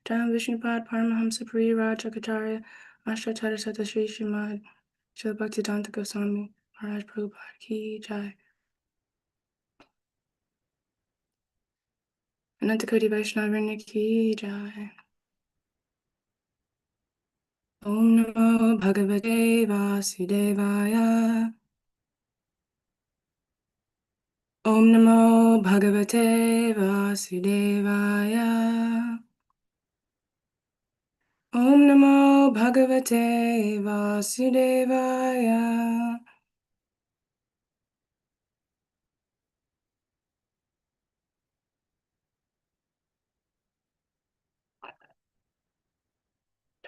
Jam Vishnupad Paramahamsa Puri Rajakacharya Ashtatara Sata Sri Srimad Srila Bhaktivedanta Goswami Maharaj Prabhupada Ki Jai. Anantakoti Vaishnavarinya Ki Jai. Om Namo Bhagavate Vasudevaya. Om Namo Bhagavate Vasudevaya. Om Namo Bhagavate Vasudevaya.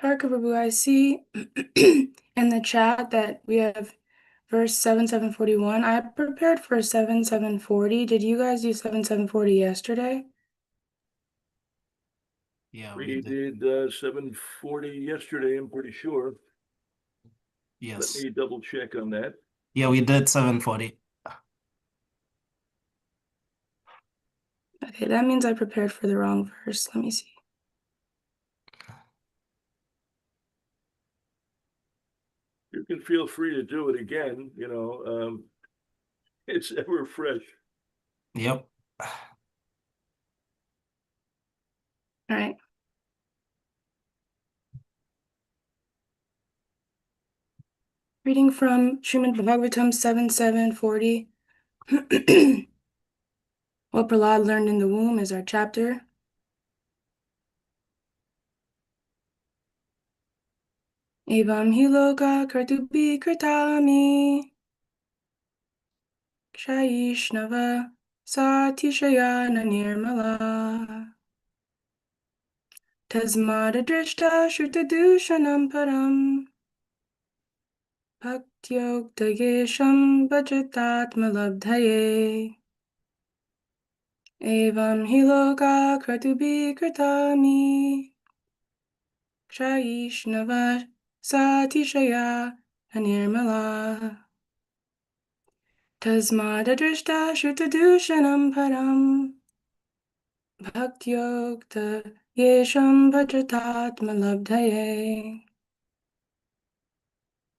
Tarka Prabhu, I see in the chat that we have verse 7741. I prepared for 7740. Did you guys do 7740 yesterday? Yeah, We did 740 yesterday, I'm pretty sure. Yes. Let me double check on that. Yeah, we did 740. Okay, that means I prepared for the wrong verse. Let me see. You can feel free to do it again, it's ever fresh. Yep. All right. Reading from Srimad Bhagavatam 7740. What Prahlad learned in the womb is our chapter. Evam hi loka kartubi kartami Shaishnava Satishayana Nirmala Tasmada Drishta Shrutadushanam Param Bhaktyoktagesham Bhajatatmalabdhaye Evam hi loka kratubi kritami Shaishnava Satishaya Nirmala Tasmada Drishta Shrutadushanam Param Bhaktiyokta Yesham Bhajatatmalabdhaye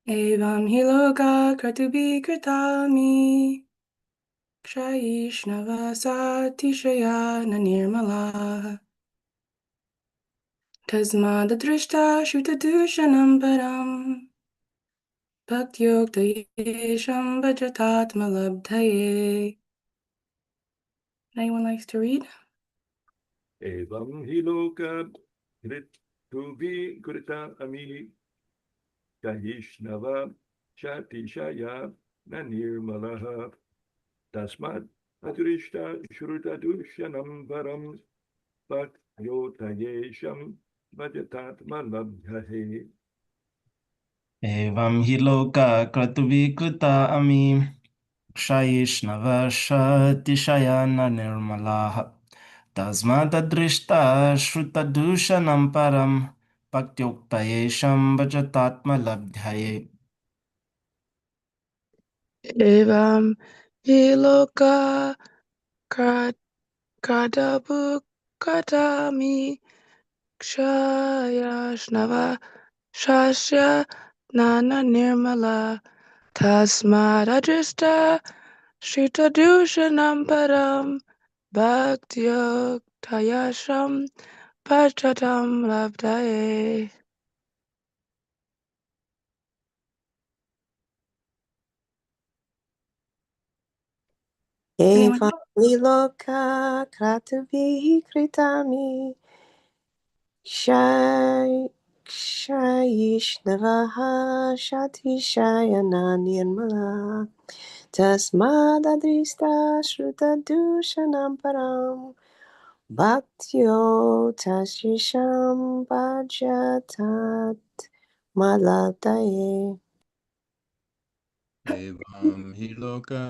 Evam hi loka kratubi kritami Kshaishnava Satishaya Nirmala Tasmada Drishta Shrutadushanam Param Bhaktiyokta Yesham Bhajatatmalabdhaye. Anyone likes to read? Evam hi loka kritubi krita ami Kahishnava Shatishaya Nanirmalaha Tasmat Adrishta Shrutadushanam Param Bhaktayotayesham Bhajatatmalabdhaye. Evam hi loka kratuvikrita ami Shaishnava Shatishayana Nirmalaha Tasmadadrishta Shrutadushanam Param Bhaktyuktayesham Bhajatatmalabdhaye. Evam hiloka kadabu kadami kshayashnava shasya nana nirmala tasmadadrista shritadushanam param bhaktyoktayasham pachatam labdaye. Anyone? Evam niloka kratubi kritami Shaishnavaha Shatishayana Nirmala Tasmadadrista Shrutadushanam Param Bhaktyo Tashisham Bhajatat Maladaye. Evam hiloka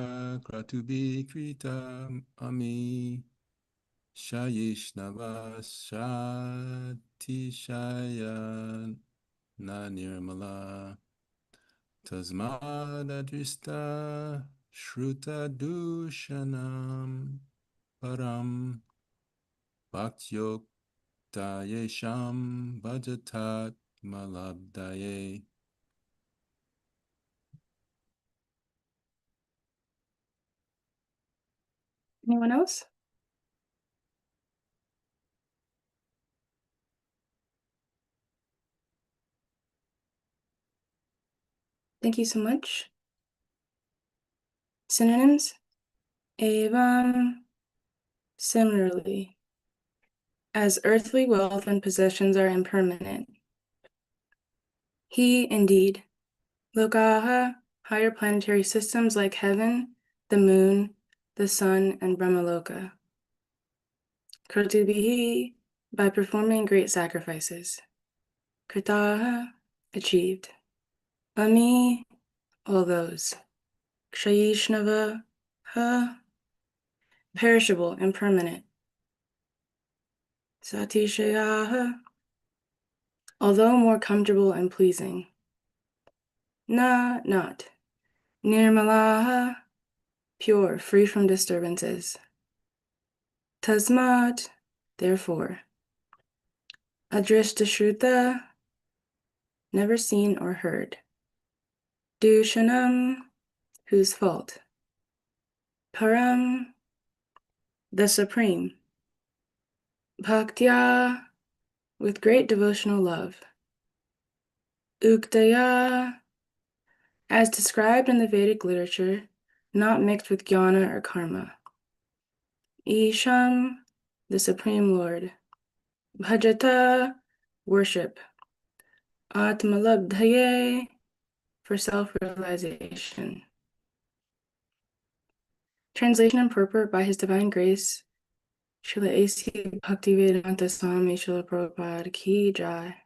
kratubi krita ami Shayishnava Shatishaya Nirmala Tasmadadrista Shruta Dushanam Param Bhaktyo Tayesham bhajatat malabdaye. Anyone else? Thank you so much. Synonyms: evam, similarly, as earthly wealth and possessions are impermanent. He, indeed, lokaha, higher planetary systems like heaven, the moon, the sun, and Brahmaloka. Kritubihi, by performing great sacrifices. Kritaha, achieved. Ami, all those. Kshayishnava, perishable, impermanent. Satishayaha, although more comfortable and pleasing. Na, not. Nirmalaha, pure, free from disturbances. Tasmat, therefore. Adrishtashruta, never seen or heard. Dushanam, whose fault. Param, the supreme. Bhaktya, with great devotional love. Uktaya, as described in the Vedic literature, not mixed with jnana or karma. Isham, the Supreme Lord. Bhajata, worship. Atmalabdhaye, for self-realization. Translation and purport by His Divine Grace, Srila A.C. Bhaktivedanta Swami Srila Prabhupada Ki Jai.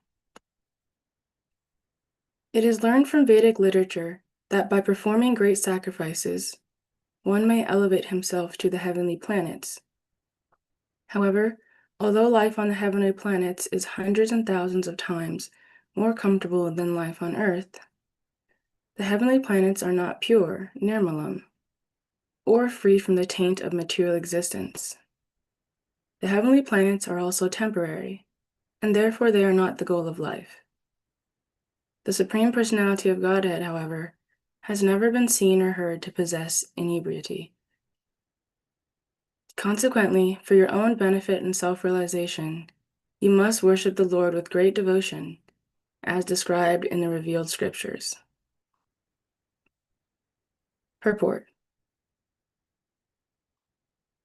It is learned from Vedic literature that by performing great sacrifices, one may elevate himself to the heavenly planets. However, although life on the heavenly planets is hundreds and thousands of times more comfortable than life on Earth, the heavenly planets are not pure, nirmalam, or free from the taint of material existence. The heavenly planets are also temporary, and therefore they are not the goal of life. The Supreme Personality of Godhead, however, has never been seen or heard to possess inebriety. Consequently, for your own benefit and self-realization, you must worship the Lord with great devotion, as described in the revealed scriptures. Purport.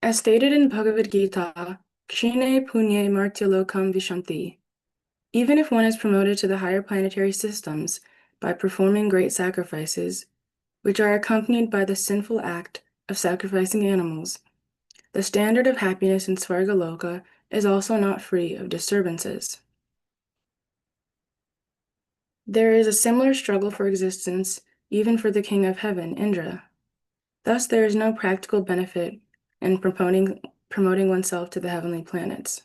As stated in Bhagavad Gita, Kshine Punye Martyalokam Vishanti, even if one is promoted to the higher planetary systems by performing great sacrifices, which are accompanied by the sinful act of sacrificing animals, the standard of happiness in Svargaloka is also not free of disturbances. There is a similar struggle for existence even for the king of heaven, Indra. Thus, there is no practical benefit in promoting oneself to the heavenly planets.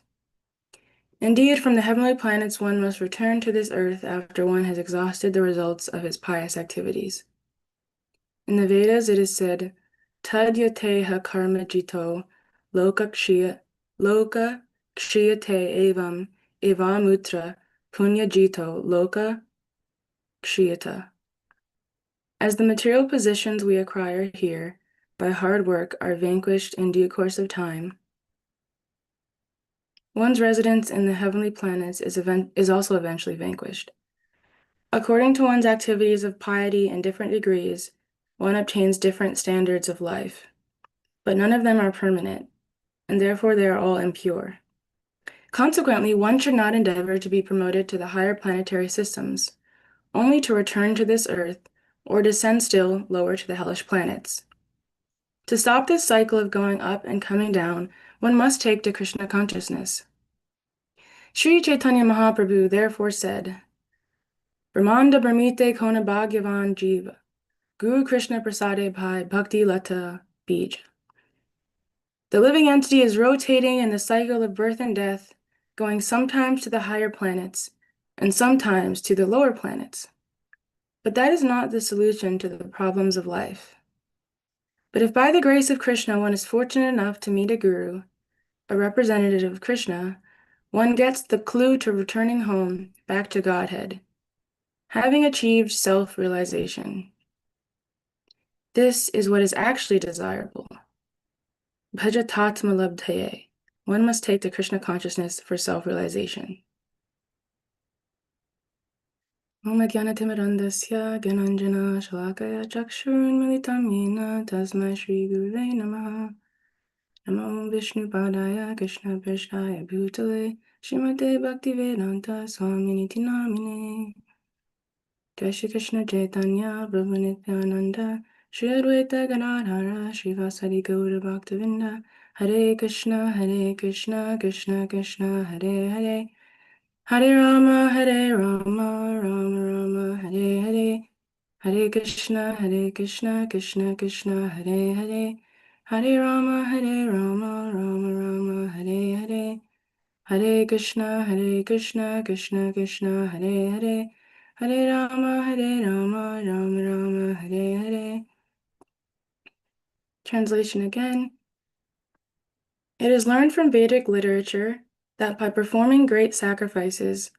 Indeed, from the heavenly planets, one must return to this earth after one has exhausted the results of his pious activities. In the Vedas, it is said, Tadyateha karma jito loka kshiyate evam evamutra punya jito loka kshiyata. As the material positions we acquire here by hard work are vanquished in due course of time, one's residence in the heavenly planets is also eventually vanquished. According to one's activities of piety in different degrees, one obtains different standards of life, but none of them are permanent, and therefore they are all impure. Consequently, one should not endeavor to be promoted to the higher planetary systems, only to return to this earth or descend still lower to the hellish planets. To stop this cycle of going up and coming down, one must take to Krishna consciousness. Sri Chaitanya Mahaprabhu therefore said, Brahmanda Brahmite Kona Bhagyavan Jiva, Guru Krishna Prasade Bhai Bhakti Lata Bij. The living entity is rotating in the cycle of birth and death, going sometimes to the higher planets and sometimes to the lower planets. But that is not the solution to the problems of life. But if by the grace of Krishna one is fortunate enough to meet a guru, a representative of Krishna, one gets the clue to returning home, back to Godhead, having achieved self-realization. This is what is actually desirable. Bhajatatma labdhaye. One must take to Krishna consciousness for self-realization. Om Jnanatimidandasya Gyananjana Shalakaya Chakshurunmilitam Yena Tasmai Shri Gurave Namaha. Namo Vishnu Padaya Krishna Prishthaya Bhutale Srimate Bhaktivedanta Swaminiti Namine. Jai Shri Krishna Chaitanya Prabhu Nityananda Shri Advaita Gadadhara Srivasadi Gaura Bhaktavinda Hare Krishna Krishna Krishna Hare Hare Hare Rama Rama Rama Hare Hare Hare Krishna Krishna Krishna Hare Hare Hare Rama Rama Rama Hare Hare Hare Krishna Krishna Krishna Hare Hare Hare Rama Rama Rama Hare Hare. Translation again. It is learned from Vedic literature that by performing great sacrifices,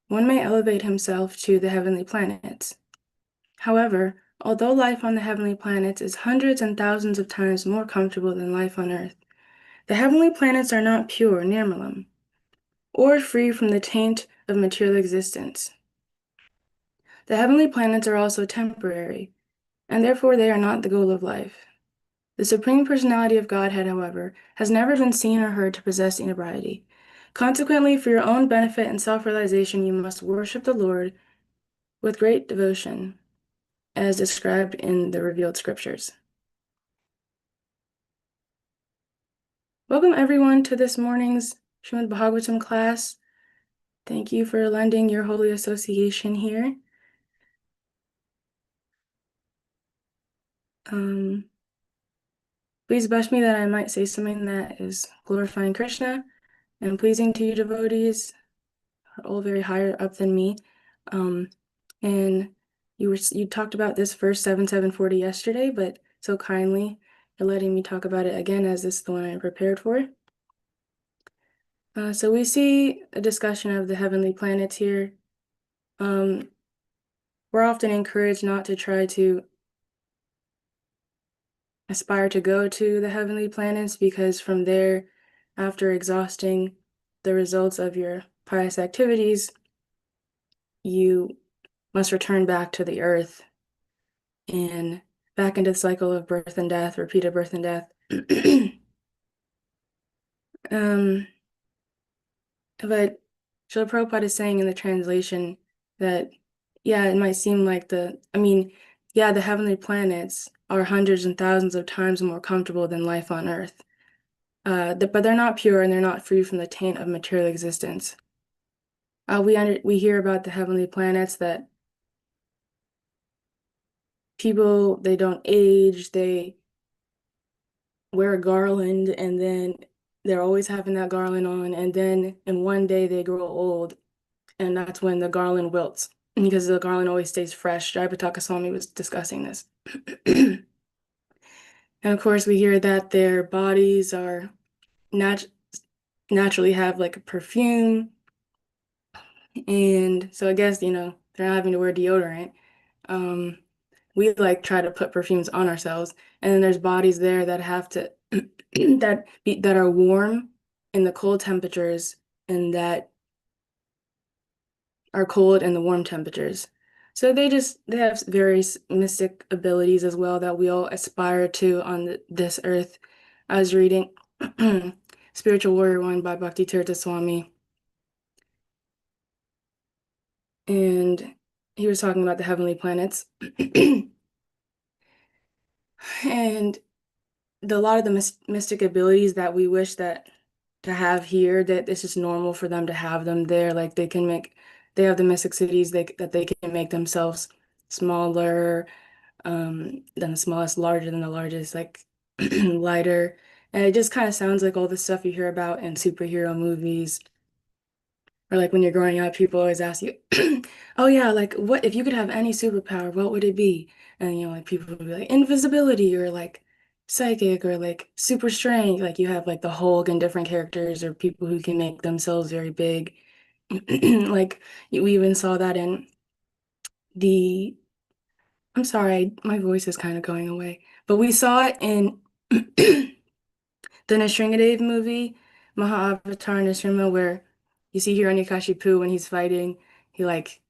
one may elevate himself to the heavenly planets. However, although life on the heavenly planets is hundreds and thousands of times more comfortable than life on Earth, the heavenly planets are not pure, nirmalam, or free from the taint of material existence. The heavenly planets are also temporary, and therefore they are not the goal of life. The Supreme Personality of Godhead, however, has never been seen or heard to possess inebriety. Consequently, for your own benefit and self-realization, you must worship the Lord with great devotion, as described in the revealed scriptures. Welcome everyone to this morning's Srimad Bhagavatam class. Thank you for lending your holy association here. Please bless me that I might say something that is glorifying Krishna and pleasing to you devotees, are all very higher up than me. And you talked about this verse 7:740 yesterday, but so kindly you're letting me talk about it again, as this is the one I prepared for. So we see a discussion of the heavenly planets here. We're often encouraged not to try to aspire to go to the heavenly planets, because from there, after exhausting the results of your pious activities, you must return back to the earth and back into the cycle of birth and death, repeated birth and death. But Srila Prabhupada is saying in the translation that, yeah, it might seem like the heavenly planets are hundreds and thousands of times more comfortable than life on Earth. But they're not pure and they're not free from the taint of material existence. We hear about the heavenly planets that people, they don't age, they wear a garland, and then they're always having that garland on, and then in one day they grow old, and that's when the garland wilts, because the garland always stays fresh. Jayapataka Swami was discussing this. And of course, we hear that their bodies are naturally have like a perfume, and so I guess, they're not having to wear deodorant. We like try to put perfumes on ourselves, and then there's bodies there that have to that are warm in the cold temperatures and that are cold in the warm temperatures. So they have various mystic abilities as well that we all aspire to on this earth. I was reading Spiritual Warrior 1 by Bhakti Tirtha Swami, and he was talking about the heavenly planets. And a lot of the mystic abilities that we wish that to have here, that it's just normal for them to have them there. Like they have the mystic cities that they can make themselves smaller than the smallest, larger than the largest, like lighter. And it just kind of sounds like all the stuff you hear about in superhero movies. Or like when you're growing up, people always ask you, oh yeah, like what if you could have any superpower, what would it be? And like people would be like invisibility or like psychic or like super strength. Like you have like the Hulk and different characters or people who can make themselves very big. Like we even saw that in the I'm sorry, my voice is kind of going away. But we saw it in the Nrsimhadev movie, Mahavatar Nrsimha, where you see Hiranyakashipu when he's fighting, he like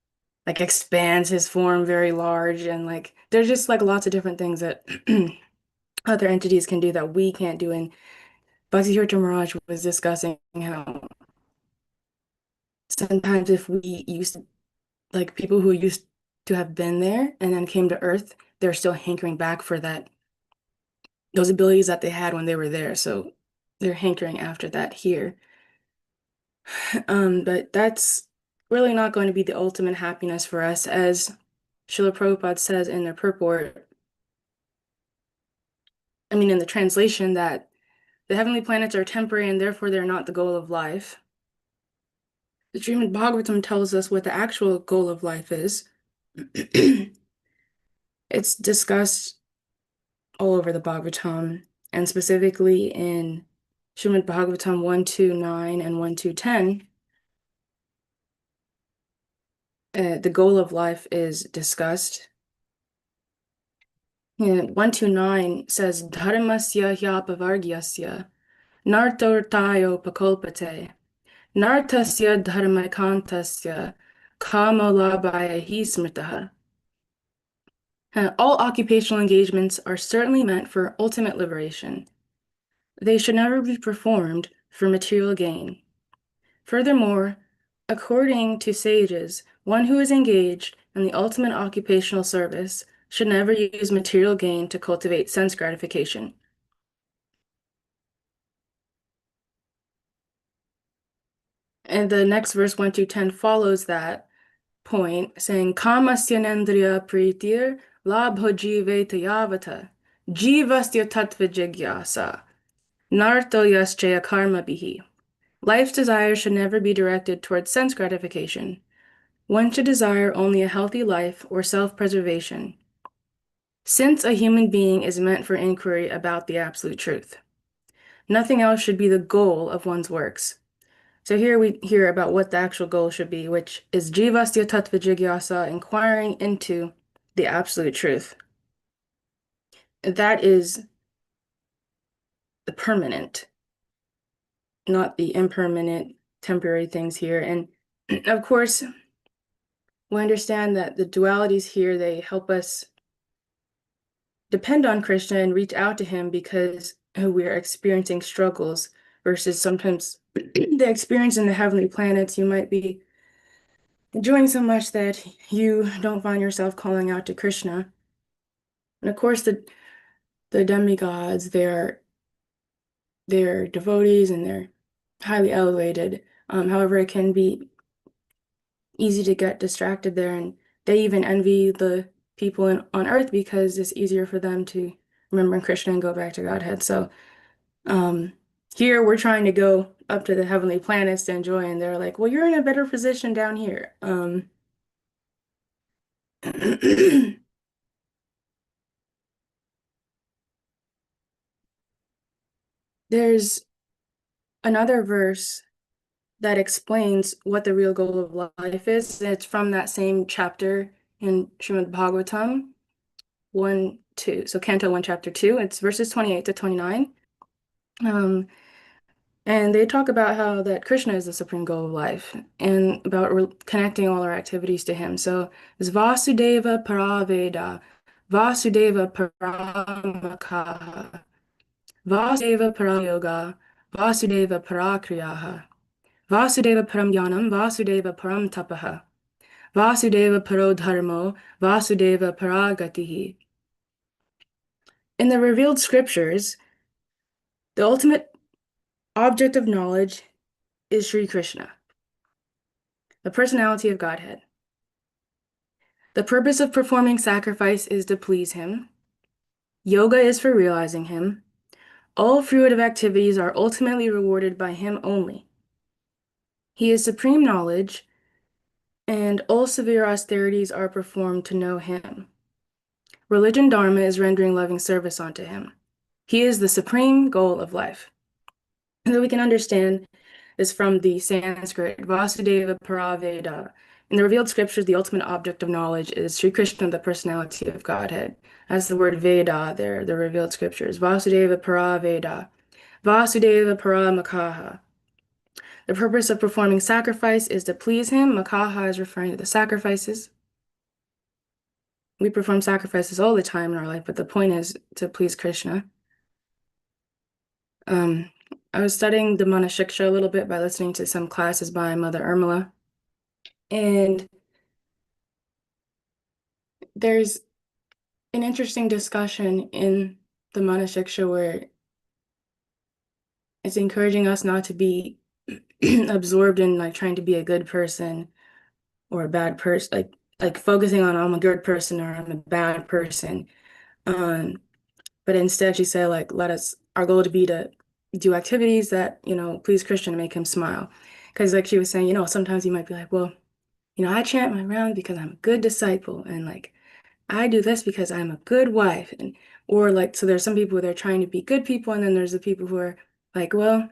expands his form very large and like there's just like lots of different things that other entities can do that we can't do. And Bhakti Maharaj was discussing how sometimes if we used like people who used to have been there and then came to Earth, they're still hankering back for those abilities that they had when they were there. So they're hankering after that here. But that's really not going to be the ultimate happiness for us, as Srila Prabhupada says in the purport, in the translation, that the heavenly planets are temporary and therefore they're not the goal of life. The Srimad Bhagavatam tells us what the actual goal of life is. It's discussed all over the Bhagavatam, and specifically in Srimad Bhagavatam 129 and 1210. The goal of life is discussed. 129 says, Dharmasya hyapavargyasya, nartortayo pakolpate, nartasya dharmakantasya, kamo labhaya hi smritaha. All occupational engagements are certainly meant for ultimate liberation. They should never be performed for material gain. Furthermore, according to sages, one who is engaged in the ultimate occupational service should never use material gain to cultivate sense gratification. And the next verse 1 to 10 follows that point, saying, Kamasyanendriya pritir labho jiveta yavata, jivasya tattva jigyasa, narto yaschaya karma bihi. Life's desire should never be directed towards sense gratification. One should desire only a healthy life or self-preservation, since a human being is meant for inquiry about the absolute truth. Nothing else should be the goal of one's works. So here we hear about what the actual goal should be, which is Jivasya Tattva Jigyasa, inquiring into the absolute truth. That is the permanent, not the impermanent, temporary things here. And of course, we understand that the dualities here, they help us depend on Krishna and reach out to him because we're experiencing struggles versus sometimes the experience in the heavenly planets, you might be enjoying so much that you don't find yourself calling out to Krishna. And of course, the demigods, they're devotees and they're highly elevated. However, it can be easy to get distracted there, and they even envy the people on Earth because it's easier for them to remember Krishna and go back to Godhead. So here we're trying to go up to the heavenly planets to enjoy, and they're like, well, you're in a better position down here. There's another verse that explains what the real goal of life is. It's from that same chapter in Srimad Bhagavatam 1, 2. So Canto 1, Chapter 2. It's verses 28 to 29. And they talk about how that Krishna is the supreme goal of life and about connecting all our activities to him. So it's Vasudeva Paraveda, Vasudeva Paramakaha, Vasudeva Parayoga, Vasudeva Parakriyaha, Vasudeva Param Yanam, Vasudeva Param Tapaha, Vasudeva Paro Dharmo, Vasudeva Paragatihi. In the revealed scriptures, the ultimate object of knowledge is Sri Krishna, the personality of Godhead. The purpose of performing sacrifice is to please him. Yoga is for realizing him. All fruitive activities are ultimately rewarded by him only. He is supreme knowledge, and all severe austerities are performed to know him. Religion Dharma is rendering loving service unto him. He is the supreme goal of life. And so we can understand this from the Sanskrit, Vasudeva Paraveda. In the revealed scriptures, the ultimate object of knowledge is Sri Krishna, the personality of Godhead. That's the word Veda there, the revealed scriptures. Vasudeva Paraveda. Vasudeva Paramakaha. The purpose of performing sacrifice is to please him. Makaha is referring to the sacrifices. We perform sacrifices all the time in our life, but the point is to please Krishna. I was studying the Manashiksha a little bit by listening to some classes by Mother Urmila. And there's an interesting discussion in the Manashiksha where it's encouraging us not to be absorbed in like trying to be a good person or a bad person, like focusing on I'm a good person or I'm a bad person. But instead she said like our goal to be to do activities that, please Krishna and make him smile. Because like she was saying, sometimes you might be like, well, I chant my rounds because I'm a good disciple and like I do this because I'm a good wife or like so there's some people who they're trying to be good people and then there's the people who are like, well,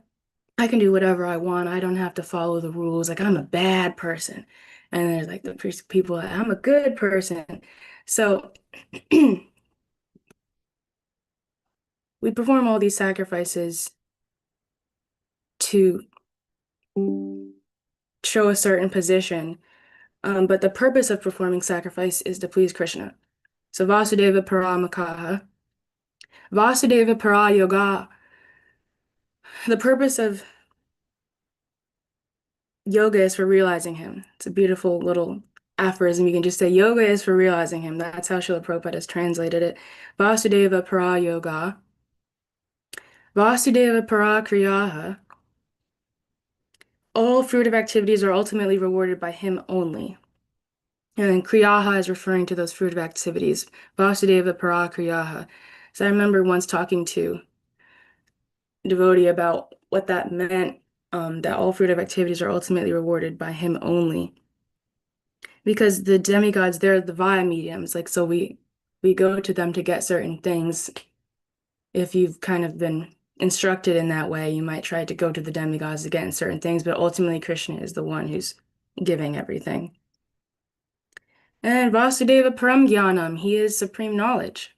I can do whatever I want. I don't have to follow the rules. Like I'm a bad person. And there's like the people that I'm a good person. So we perform all these sacrifices to show a certain position. But the purpose of performing sacrifice is to please Krishna. So Vasudeva Paramakaha. Vasudeva Parayoga. The purpose of yoga is for realizing him. It's a beautiful little aphorism. You can just say yoga is for realizing him. That's how Srila Prabhupada has translated it. Vasudeva Parayoga. Vasudeva Parakriyaha. All fruitive activities are ultimately rewarded by him only. And then Kriyaha is referring to those fruitive activities. Vasudeva Parakriyaha. So I remember once talking to a devotee about what that meant, that all fruitive activities are ultimately rewarded by him only. Because the demigods, they're the via mediums. Like, so we go to them to get certain things. If you've kind of been instructed in that way, you might try to go to the demigods to get certain things, but ultimately Krishna is the one who's giving everything. And Vasudeva Param Jnanam, he is supreme knowledge.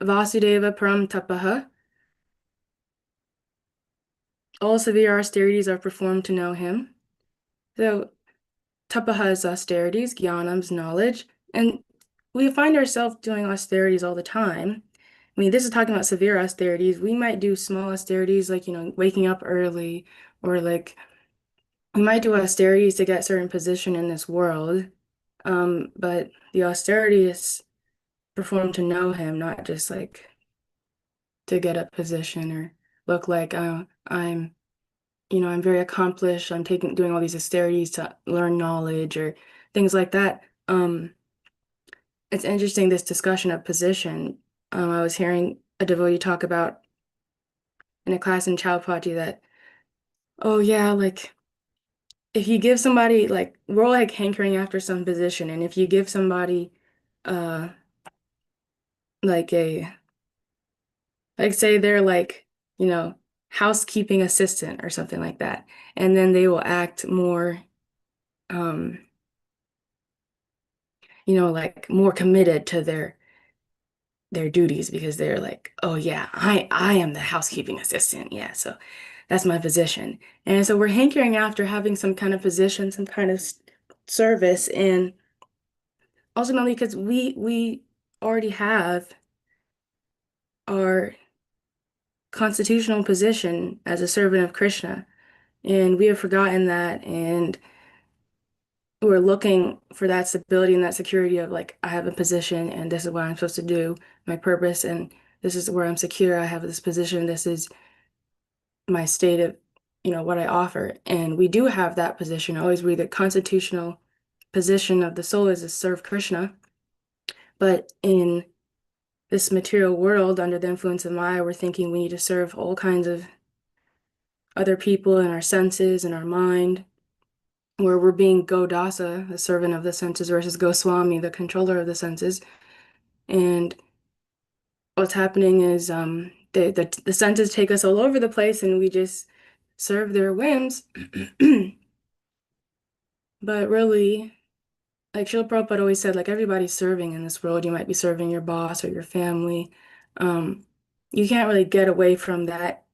Vasudeva Param Tapaha, all severe austerities are performed to know him. So Tapaha is austerities, Jnanam's knowledge, and we find ourselves doing austerities all the time. I mean, this is talking about severe austerities. We might do small austerities like, waking up early, or like we might do austerities to get certain position in this world. But the austerity is performed to know him, not just like to get a position or look like I'm very accomplished. I'm doing all these austerities to learn knowledge or things like that. It's interesting, this discussion of position. I was hearing a devotee talk about in a class in Chowpatty that, oh yeah, like if you give somebody like we're all like hankering after some position, and if you give somebody uh like say they're like, housekeeping assistant or something like that, and then they will act more um like more committed to their duties because they're like, oh yeah, I am the housekeeping assistant. Yeah, so that's my position. And so we're hankering after having some kind of position, some kind of service, and ultimately because we already have our constitutional position as a servant of Krishna, and we have forgotten that, and we're looking for that stability and that security of like, I have a position and this is what I'm supposed to do, my purpose, and this is where I'm secure. I have this position. This is my state of, what I offer. And we do have that position. I always read the constitutional position of the soul is to serve Krishna. But in this material world, under the influence of Maya, we're thinking we need to serve all kinds of other people in our senses and our mind, where we're being Godasa, the servant of the senses, versus Goswami, the controller of the senses. And what's happening is the senses take us all over the place and we just serve their whims. But really, like Srila Prabhupada always said, like everybody's serving in this world. You might be serving your boss or your family. Um, you can't really get away from that,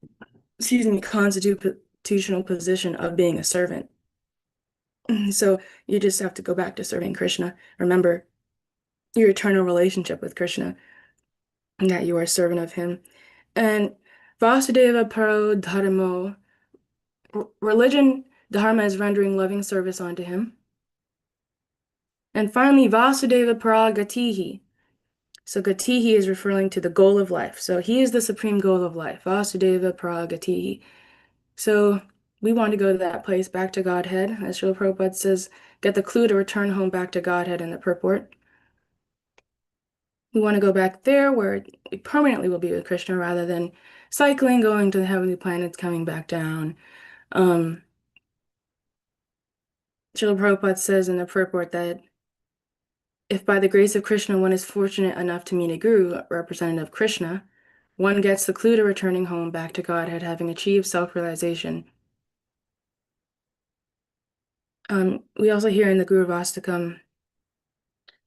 excuse me, constitutional position of being a servant. So you just have to go back to serving Krishna. Remember your eternal relationship with Krishna and that you are a servant of him. And Vasudeva Paro Dharmo, religion, dharma is rendering loving service unto him. And finally, Vasudeva Para Gatihi. So Gatihi is referring to the goal of life. So he is the supreme goal of life. Vasudeva Para Gatihi. So we want to go to that place, back to Godhead. As Srila Prabhupada says, get the clue to return home back to Godhead in the purport. We want to go back there where we permanently will be with Krishna rather than cycling, going to the heavenly planets, coming back down. Srila Prabhupada says in the purport that if by the grace of Krishna one is fortunate enough to meet a guru, representative of Krishna, one gets the clue to returning home back to Godhead, having achieved self-realization. We also hear in the Guru Vastakam,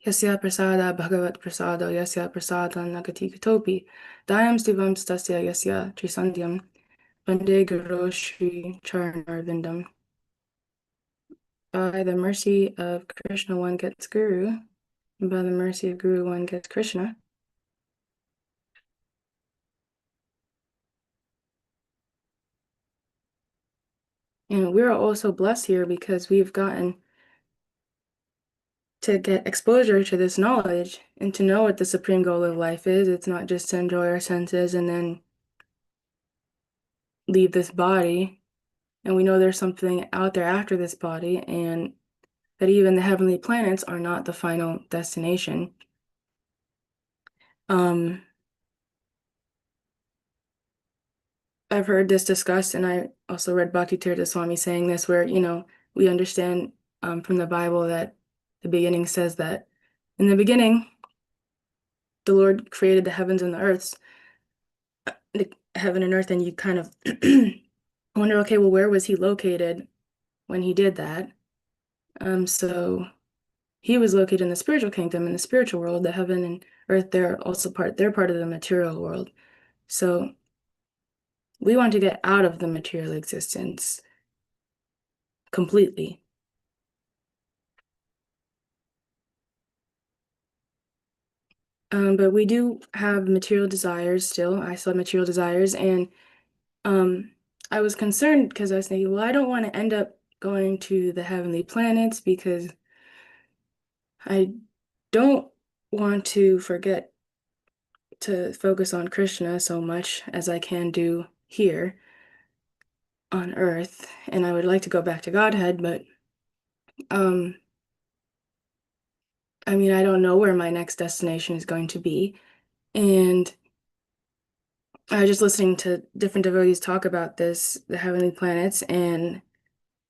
Yasya prasada bhagavat prasado yasya prasada nagati kutopi dayam stivam stasya yasya trisandyam vande guru shri charanarvindam. By the mercy of Krishna one gets Guru, and by the mercy of Guru one gets Krishna. And we're also blessed here because we've gotten to get exposure to this knowledge and to know what the supreme goal of life is. It's not just to enjoy our senses and then leave this body. And we know there's something out there after this body, and that even the heavenly planets are not the final destination. I've heard this discussed, and I also read Bhakti Tirtha Swami saying this, where, we understand from the Bible that the beginning says that in the beginning, the Lord created the heavens and the earths, the heaven and earth, and you kind of wonder, okay, well, where was he located when he did that? So he was located in the spiritual kingdom, in the spiritual world. The heaven and earth, they're part of the material world. So we want to get out of the material existence completely. But we do have material desires still. I still have material desires, and I was concerned because I was thinking, well, I don't want to end up going to the heavenly planets because I don't want to forget to focus on Krishna so much as I can do here on Earth, and I would like to go back to Godhead, but I mean, I don't know where my next destination is going to be, and I was just listening to different devotees talk about this, the heavenly planets, and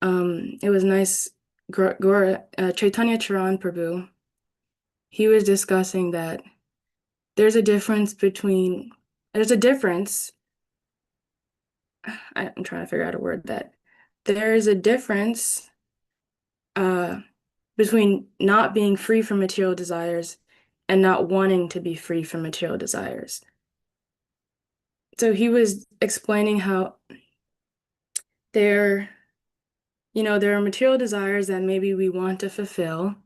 it was nice. Chaitanya Charan Prabhu, he was discussing that there's a difference. I'm trying to figure out a word that there is a difference between not being free from material desires and not wanting to be free from material desires. So he was explaining how there are material desires that maybe we want to fulfill,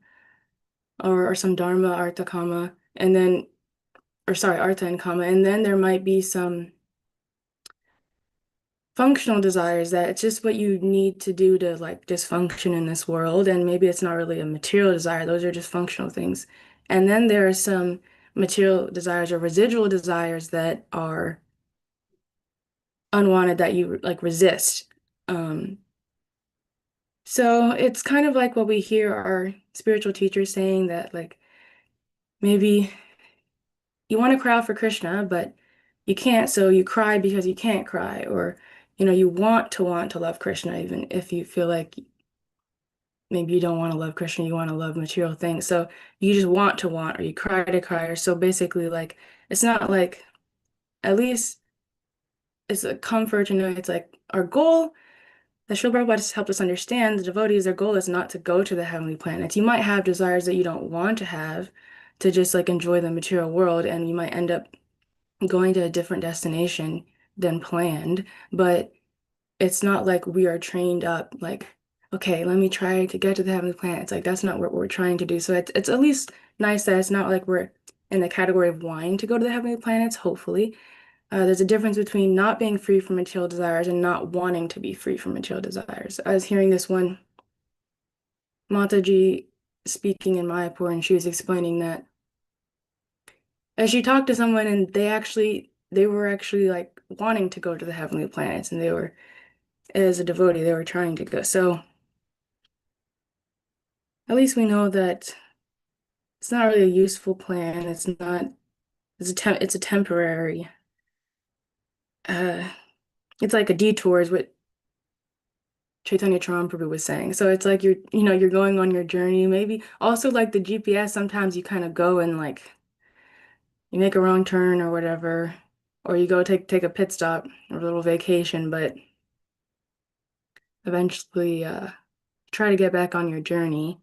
or some dharma, artha, kama, artha and kama, and then there might be some functional desires that it's just what you need to do to like just function in this world, and maybe it's not really a material desire, those are just functional things. And then there are some material desires or residual desires that are unwanted that you like resist. So it's kind of like what we hear our spiritual teachers saying, that like maybe you want to cry out for Krishna, but you can't, so you cry because you can't cry, or you want to love Krishna even if you feel like maybe you don't want to love Krishna, you want to love material things. So you just want to want, or you cry to cry. Or so basically, like, it's not like, at least it's a comfort to know it's like our goal. The Srila Prabhupada has helped us understand the devotees, their goal is not to go to the heavenly planets. You might have desires that you don't want to have, to just like enjoy the material world, and you might end up going to a different destination than planned. But it's not like we are trained up, like, okay, let me try to get to the heavenly planets. Like, that's not what we're trying to do. So it's at least nice that it's not like we're in the category of wanting to go to the heavenly planets, hopefully. There's a difference between not being free from material desires and not wanting to be free from material desires. I was hearing this one Mataji speaking in Mayapur, and she was explaining that as she talked to someone, and they were actually like wanting to go to the heavenly planets, and they were, as a devotee, they were trying to go. So at least we know that it's not really a useful plan. It's a temporary. Uh, it's like a detour is what Chaitanya Mahaprabhu was saying. So it's like you're going on your journey. Maybe also like the GPS, sometimes you kind of go and like you make a wrong turn or whatever, or you go take a pit stop or a little vacation, but eventually try to get back on your journey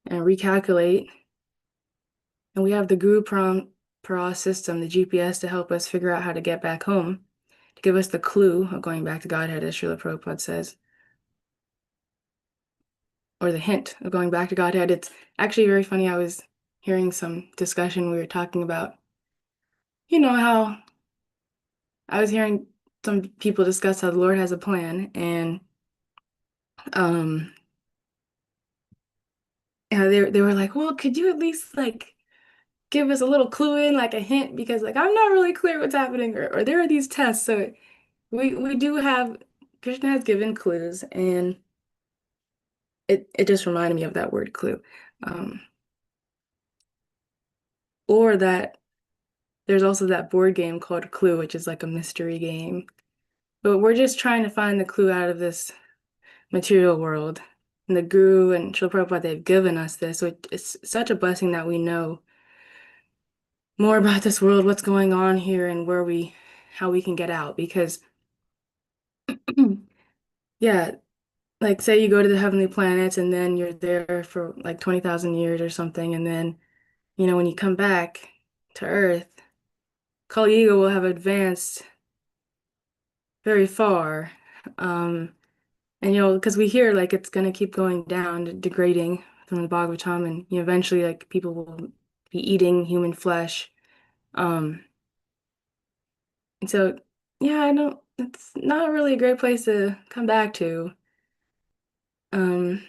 and recalculate. And we have the Guru Para system, the GPS, to help us figure out how to get back home, to give us the clue of going back to Godhead, as Srila Prabhupada says, or the hint of going back to Godhead. It's actually very funny. I was hearing some discussion. We were talking about, how I was hearing some people discuss how the Lord has a plan, and um, they were like, well, could you at least like give us a little clue in, like a hint, because like I'm not really clear what's happening, or there are these tests. So we do have, Krishna has given clues, and it just reminded me of that word clue. Um, or that there's also that board game called Clue, which is like a mystery game. But we're just trying to find the clue out of this material world. And the Guru and Srila Prabhupada, they've given us this. So it's such a blessing that we know more about this world, what's going on here, and how we can get out. Because, yeah, like say you go to the heavenly planets and then you're there for like 20,000 years or something, and then, when you come back to Earth, Kali Yuga will have advanced very far. And because we hear like it's gonna keep going down, degrading from the Bhagavatam, and eventually like people will be eating human flesh. Um, and so yeah, I don't it's not really a great place to come back to. Um,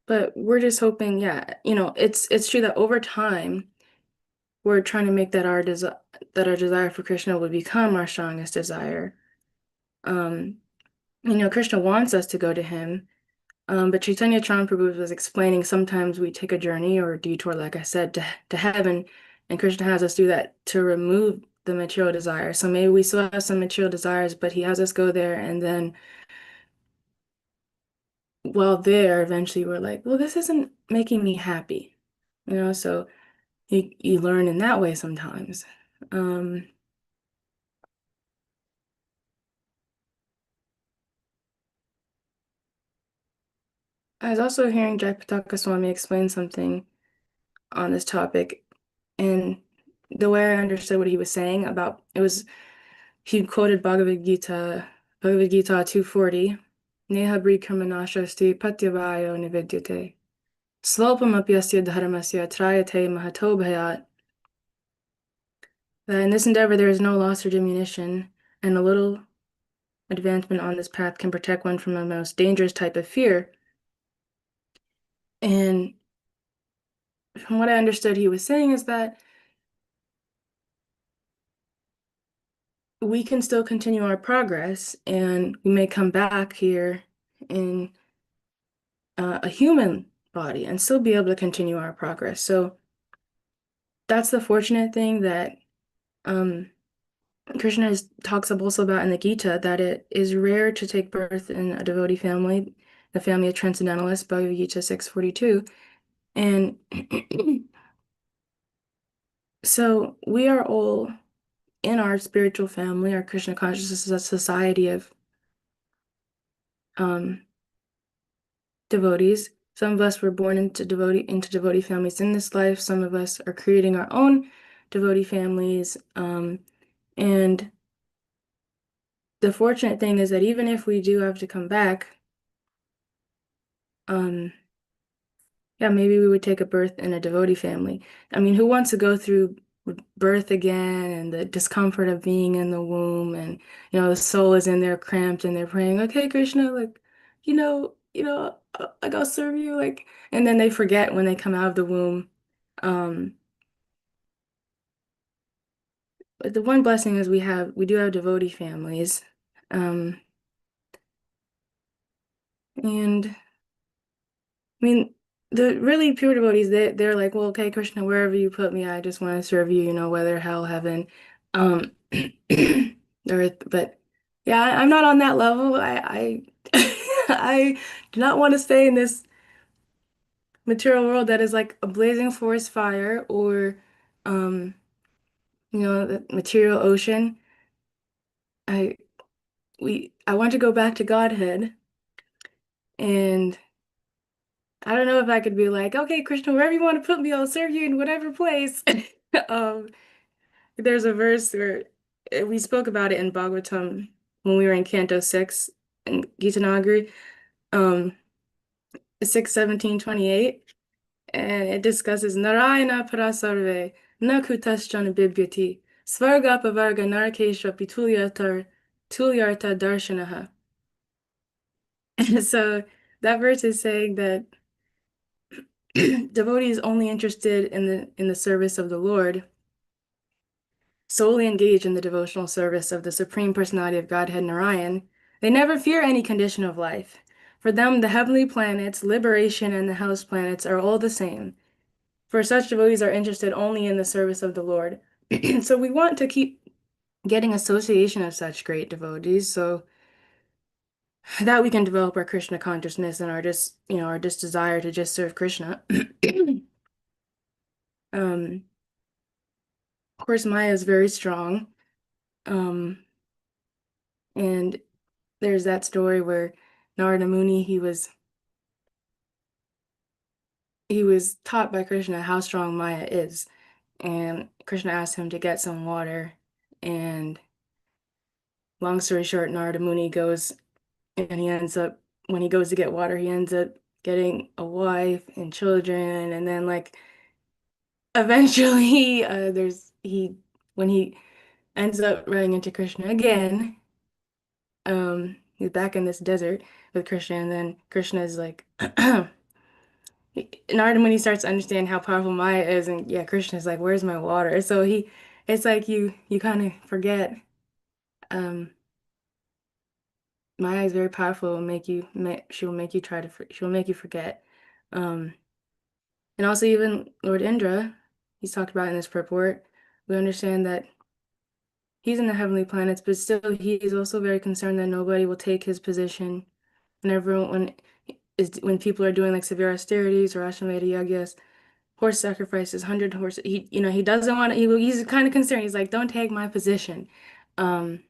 but we're just hoping, yeah, it's true that over time we're trying to make our desire for Krishna would become our strongest desire. Um, Krishna wants us to go to him. But Chaitanya Mahaprabhu was explaining sometimes we take a journey or a detour, like I said, to heaven, and Krishna has us do that to remove the material desire. So maybe we still have some material desires, but he has us go there, and then while there, eventually we're like, well, this isn't making me happy, so you learn in that way sometimes. Um, I was also hearing Jayapataka Swami explain something on this topic, and the way I understood what he was saying about it was he quoted Bhagavad Gita 240, Neha Brikhamanashasti Patyavayo Nividyate. Slopam apyasya dharmasya trayate mahato bhayat. That in this endeavor there is no loss or diminution, and a little advancement on this path can protect one from the most dangerous type of fear. And from what I understood he was saying is that we can still continue our progress, and we may come back here in a human body and still be able to continue our progress. So that's the fortunate thing, that Krishna talks also about in the Gita that it is rare to take birth in a devotee family, the family of transcendentalists, Bhagavad Gita 642. And so we are all in our spiritual family, our Krishna consciousness is a society of devotees. Some of us were born into devotee families in this life. Some of us are creating our own devotee families. And the fortunate thing is that even if we do have to come back, yeah, maybe we would take a birth in a devotee family. I mean, who wants to go through birth again and the discomfort of being in the womb and the soul is in there cramped and they're praying, okay, Krishna, like, like I'll serve you, like, and then they forget when they come out of the womb. Um, but the one blessing is we do have devotee families. Um, and I mean, the really pure devotees, they're like, well, okay, Krishna, wherever you put me, I just want to serve you, whether hell, heaven, um, earth. But yeah, I'm not on that level. I do not want to stay in this material world that is like a blazing forest fire or, um, the material ocean. I I want to go back to Godhead, and I don't know if I could be like, okay, Krishna, wherever you want to put me, I'll serve you in whatever place. Um, there's a verse where we spoke about it in Bhagavatam when we were in Canto 6 in Gita Nagari, um, 6:17-28, and it discusses Narayana Parasarve, na kutaschana bibhyati, svarga pavarga narakesha tulyarta darshanaha. And so that verse is saying that devotee is only interested in the service of the Lord, solely engaged in the devotional service of the Supreme Personality of Godhead Narayan. They never fear any condition of life. For them, the heavenly planets, liberation, and the house planets are all the same. For such devotees are interested only in the service of the Lord. So we want to keep getting association of such great devotees so that we can develop our Krishna consciousness and our just desire to just serve Krishna. Um, of course, Maya is very strong. And there's that story where Narada Muni, he was taught by Krishna how strong Maya is. And Krishna asked him to get some water. And long story short, Narada Muni goes and when he goes to get water, he ends up getting a wife and children. And then like eventually when he ends up running into Krishna again, he's back in this desert with Krishna, and then Krishna is like Narada when he starts to understand how powerful Maya is, and yeah, Krishna's like, "Where's my water?" So it's like you kind of forget. Um, Maya is very powerful. She will make you she will make you forget. Um, and also even Lord Indra, he's talked about in this purport. We understand that he's in the heavenly planets, but still he is also very concerned that nobody will take his position. And everyone when people are doing like severe austerities or Ashwamedha yagyas, horse sacrifices, 100 horses. He doesn't want to, he's kind of concerned. He's like, don't take my position. Um,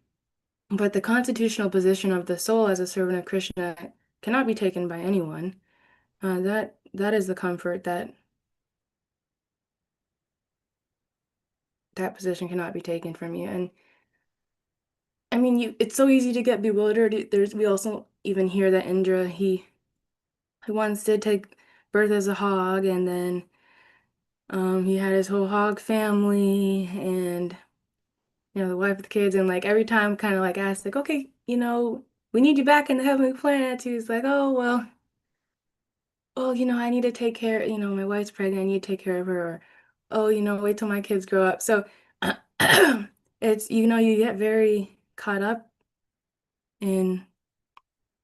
but the constitutional position of the soul as a servant of Krishna cannot be taken by anyone. That is the comfort that position cannot be taken from you. And I mean, it's so easy to get bewildered. We also even hear that Indra, he once did take birth as a hog, and then he had his whole hog family and the wife with the kids, and like every time kind of like asked like, okay, we need you back in the heavenly planet. He's like, oh well, I need to take care, my wife's pregnant, I need to take care of her, or oh, wait till my kids grow up. So it's you get very caught up in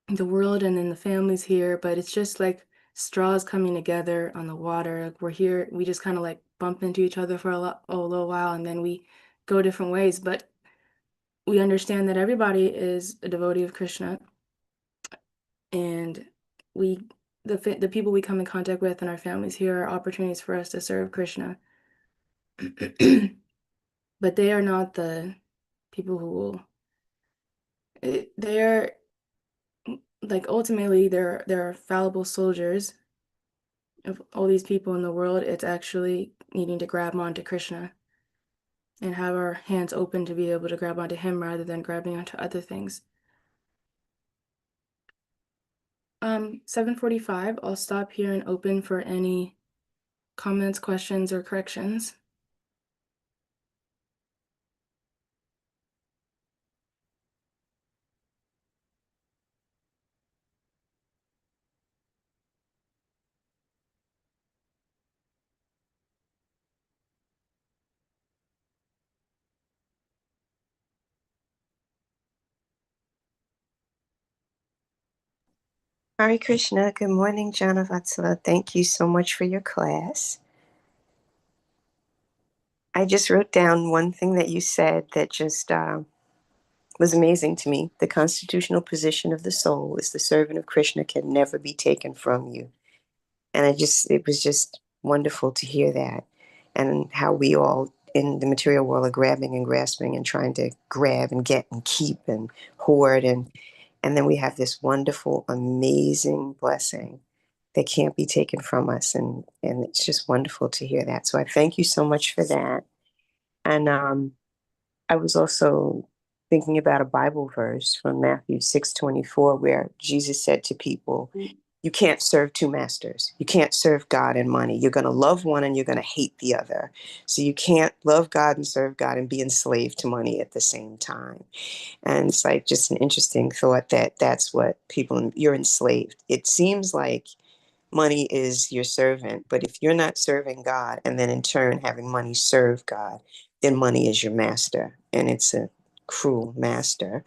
the world and in the families here, but it's just like straws coming together on the water. Like we're here, we just kind of like bump into each other for a little while, and then we go different ways. But we understand that everybody is a devotee of Krishna, and the people we come in contact with and our families here are opportunities for us to serve Krishna. But they are not the people who will. They're like ultimately they're fallible soldiers of all these people in the world. It's actually needing to grab onto Krishna and have our hands open to be able to grab onto him rather than grabbing onto other things. 7:45, I'll stop here and open for any comments, questions, or corrections. Hare Krishna. Good morning, Jana Vatsala. Thank you so much for your class. I just wrote down one thing that you said that just was amazing to me. The constitutional position of the soul is the servant of Krishna can never be taken from you. And it was just wonderful to hear that, and how we all in the material world are grabbing and grasping and trying to grab and get and keep and hoard. And then we have this wonderful, amazing blessing that can't be taken from us. And it's just wonderful to hear that. So I thank you so much for that. And I was also thinking about a Bible verse from Matthew 6:24, where Jesus said to people, you can't serve two masters. You can't serve God and money. You're going to love one and you're going to hate the other. So you can't love God and serve God and be enslaved to money at the same time. And it's like just an interesting thought that that's what you're enslaved. It seems like money is your servant, but if you're not serving God and then in turn having money serve God, then money is your master, and it's a cruel master.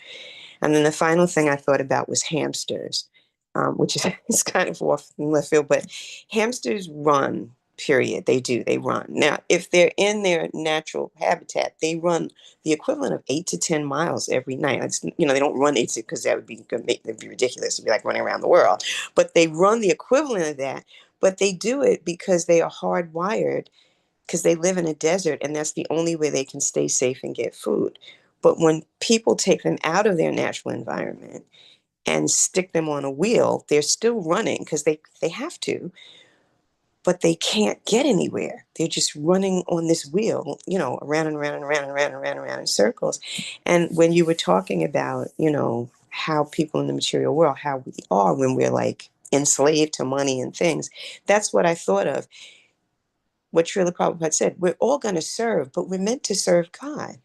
And then the final thing I thought about was hamsters, which is it's kind of off in left field, but hamsters run, period. They do, they run. Now, if they're in their natural habitat, they run the equivalent of 8 to 10 miles every night. They don't run 8 because that'd be ridiculous. It'd be like running around the world. But they run the equivalent of that. But they do it because they are hardwired, because they live in a desert and that's the only way they can stay safe and get food. But when people take them out of their natural environment and stick them on a wheel, they're still running because they have to, but they can't get anywhere. They're just running on this wheel, around and around and around and around and around and around in circles. And when you were talking about, how people in the material world, how we are when we're like enslaved to money and things, that's what I thought of. What Srila Prabhupada said, we're all going to serve, but we're meant to serve God.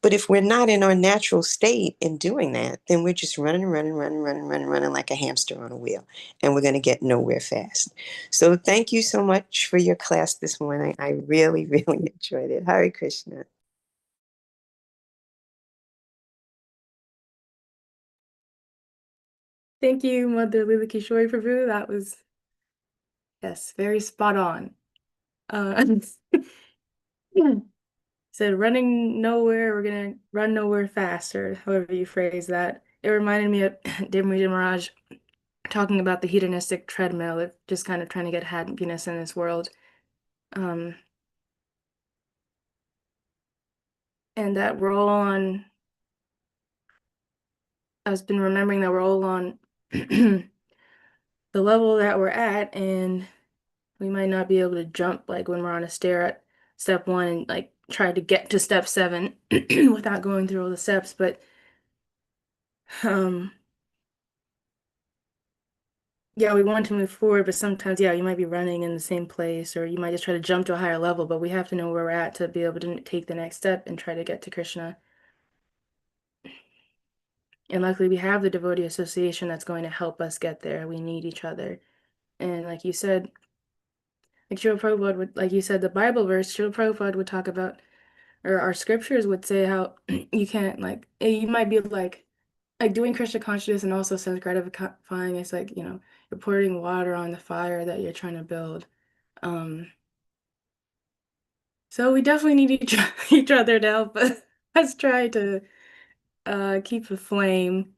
But if we're not in our natural state in doing that, then we're just running, running, running, running, running, running like a hamster on a wheel, and we're going to get nowhere fast. So thank you so much for your class this morning. I really, really enjoyed it. Hare Krishna. Thank you, Mother Lila Kishore Prabhu. That was, yes, very spot on. Said running nowhere, we're gonna run nowhere fast, or however you phrase that. It reminded me of Dimri Maharaj talking about the hedonistic treadmill, of just kind of trying to get happiness in this world. And that we're all on, I've been remembering that we're all on the level that we're at, and we might not be able to jump like when we're on a stair at step 1 and like try to get to step 7 without going through all the steps, but yeah, we want to move forward, but sometimes, yeah, you might be running in the same place, or you might just try to jump to a higher level, but we have to know where we're at to be able to take the next step and try to get to Krishna. And luckily, we have the devotee association that's going to help us get there. We need each other. And like you said, like Srila Prabhupada would, like you said, the Bible verse, Srila Prabhupada would talk about, or our scriptures would say how you can't, like, you might be like doing Krishna consciousness and also sense gratifying. It's like, you're pouring water on the fire that you're trying to build. So we definitely need each other to help us try to Keep the flame.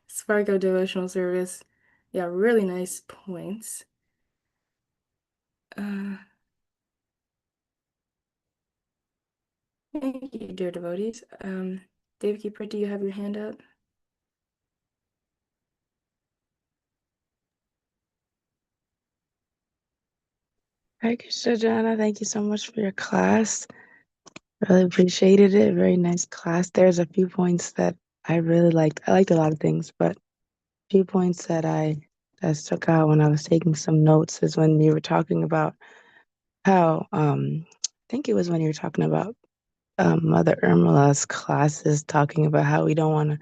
Spark of devotional service. Yeah, really nice points. Uh, Thank you, dear devotees. David Keeper, do you have your hand up? Hi, Jana. Thank you so much for your class. Really appreciated it. Very nice class. There's a few points that I really liked. I liked a lot of things, but a few points that stuck out when I was taking some notes is when you were talking about how I think it was when you were talking about Mother Irmela's classes, talking about how we don't want to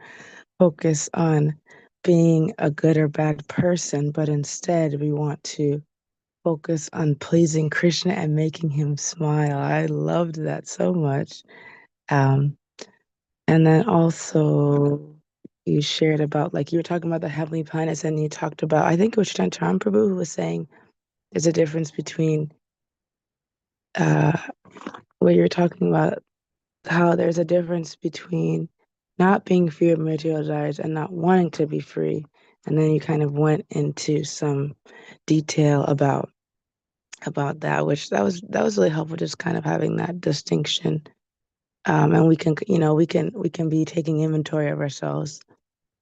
focus on being a good or bad person, but instead we want to focus on pleasing Krishna and making him smile. I loved that so much. Um, and then also you shared about, like, you were talking about the heavenly planets, and you talked about, I think it was Shantaram Prabhu who was saying there's a difference between uh, what you're talking about, how there's a difference between not being free of material desires and not wanting to be free. And then you kind of went into some detail about that, which that was really helpful, just kind of having that distinction. And we can, we can be taking inventory of ourselves.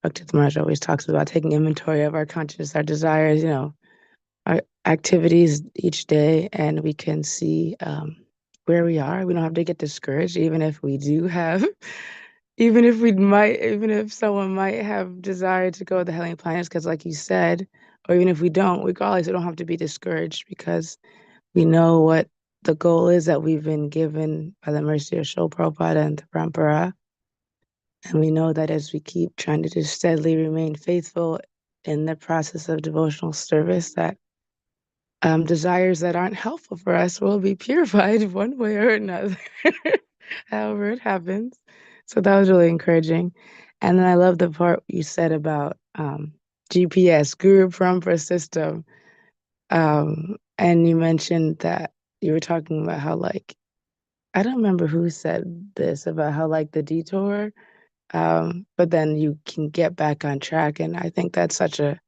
Dr. Marsh always talks about taking inventory of our consciousness, our desires, our activities each day, and we can see where we are. We don't have to get discouraged, even if we do have, even if someone might have desire to go to the heavenly planets, because like you said, or even if we don't, regardless, we don't have to be discouraged because we know what the goal is that we've been given by the mercy of Srila Prabhupada and the Parampara. And we know that as we keep trying to just steadily remain faithful in the process of devotional service, that desires that aren't helpful for us will be purified one way or another, however it happens. So that was really encouraging. And then I love the part you said about GPS, Guru Parampara system. And you mentioned that you were talking about how, like, I don't remember who said this about how, like, the detour, but then you can get back on track. And I think that's such a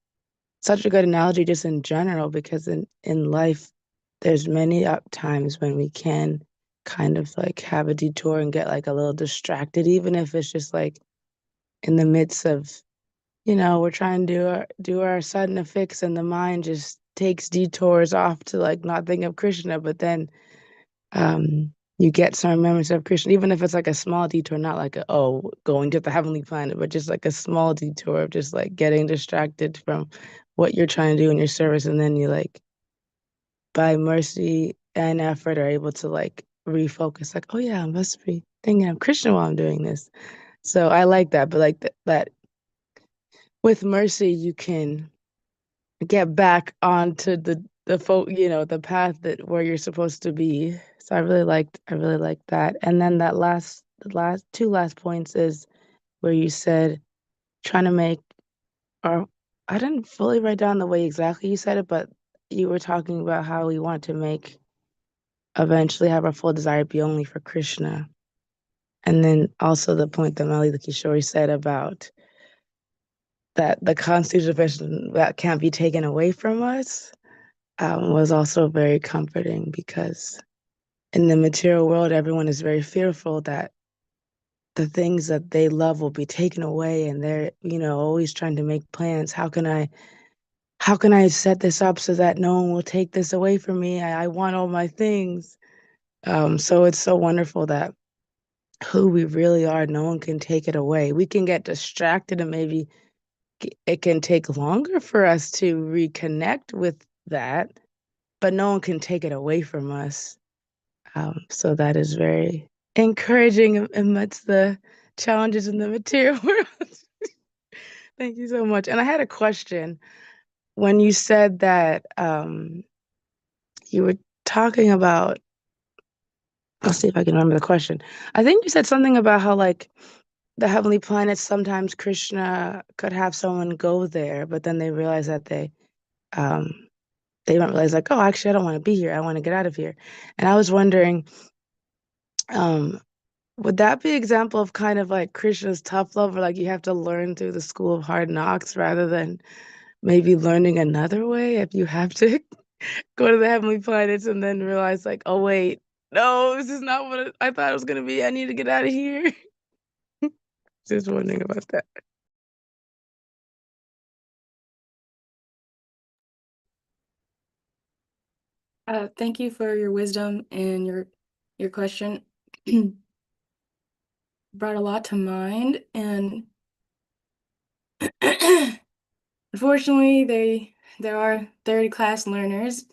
good analogy just in general, because in life, there's many up times when we can kind of like have a detour and get like a little distracted, even if it's just like in the midst of, we're trying to do our sadhana fix, and the mind just takes detours off to like not think of Krishna, but then you get some remembrance of Krishna, even if it's like a small detour, not like going to the heavenly planet, but just like a small detour of just like getting distracted from what you're trying to do in your service, and then you like by mercy and effort are able to like refocus, like, oh yeah, I must be thinking of Krishna while I'm doing this. So I like that, but like that with mercy you can get back onto the path that where you're supposed to be. So I really liked that. And then the last two last points is where you said trying to make, or I didn't fully write down the way exactly you said it, but you were talking about how we want to make eventually have our full desire be only for Krishna. And then also the point that Malila Kishore said about that the constitution of Krishna that can't be taken away from us, was also very comforting, because in the material world, everyone is very fearful that the things that they love will be taken away, and they're, always trying to make plans. How can I set this up so that no one will take this away from me? I want all my things. So it's so wonderful that who we really are, no one can take it away. We can get distracted, and maybe it can take longer for us to reconnect with that, but no one can take it away from us. So that is very encouraging amidst the challenges in the material world. Thank you so much. And I had a question. When you said that you were talking about, let's see if I can remember the question. I think you said something about how, like, the heavenly planets, sometimes Krishna could have someone go there, but then they realize that um, they don't realize, like, oh, actually, I don't want to be here. I want to get out of here. And I was wondering, um, Would that be an example of kind of like Krishna's tough love, or like you have to learn through the school of hard knocks rather than maybe learning another way if you have to go to the heavenly planets and then realize like, oh wait, no, this is not what I thought it was gonna be. I need to get out of here. Just wondering about that. Thank you for your wisdom and your question. Brought a lot to mind, and unfortunately, there are third class learners,